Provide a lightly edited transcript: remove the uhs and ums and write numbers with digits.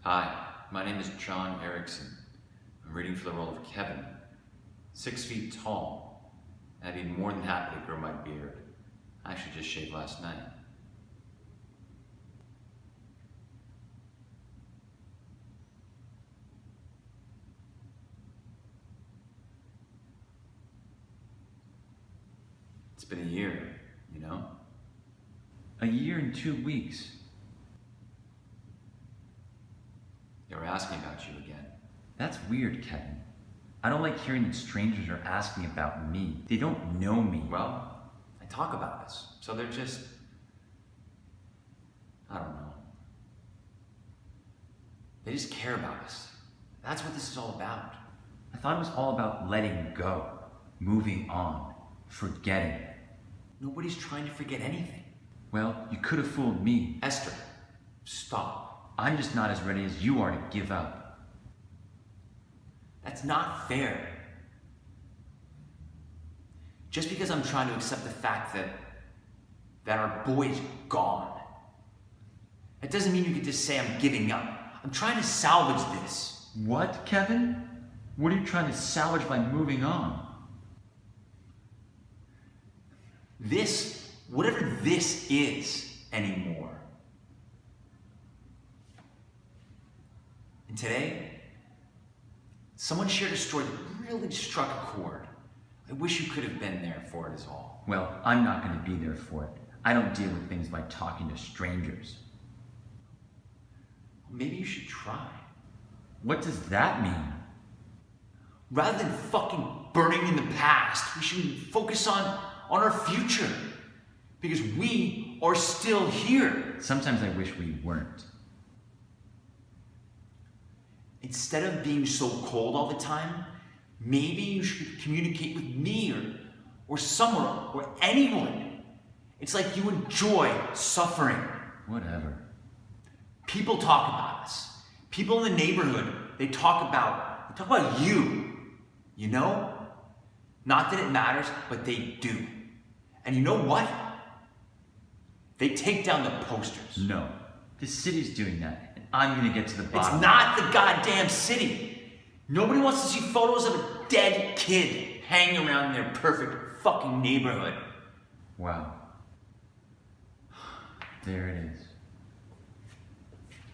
Hi, my name is John Erickson. I'm reading for the role of Kevin. 6 feet tall. I'd be more than happy to grow my beard. I actually just shaved last night. It's been a year, you know? A year and 2 weeks. They were asking about you again. That's weird, Kevin. I don't like hearing that strangers are asking about me. They don't know me. Well, I talk about this, so they're just... I don't know. They just care about us. That's what this is all about. I thought it was all about letting go, moving on, forgetting. Nobody's trying to forget anything. Well, you could have fooled me. Esther, stop. I'm just not as ready as you are to give up. That's not fair. Just because I'm trying to accept the fact that our boy's gone, that doesn't mean you can just say I'm giving up. I'm trying to salvage this. What, Kevin? What are you trying to salvage by moving on? This, whatever this is anymore. And today, someone shared a story that really struck a chord. I wish you could have been there for it is all. Well, I'm not going to be there for it. I don't deal with things by talking to strangers. Maybe you should try. What does that mean? Rather than fucking burning in the past, we should focus on our future. Because we are still here. Sometimes I wish we weren't. Instead of being so cold all the time, maybe you should communicate with me or someone or anyone. It's like you enjoy suffering. Whatever. People talk about us. People in the neighborhood, they talk about you. You know? Not that it matters, but they do. And you know what? They take down the posters. No. The city's doing that, and I'm gonna get to the bottom. It's not the goddamn city. Nobody wants to see photos of a dead kid hanging around their perfect fucking neighborhood. Wow. There it is.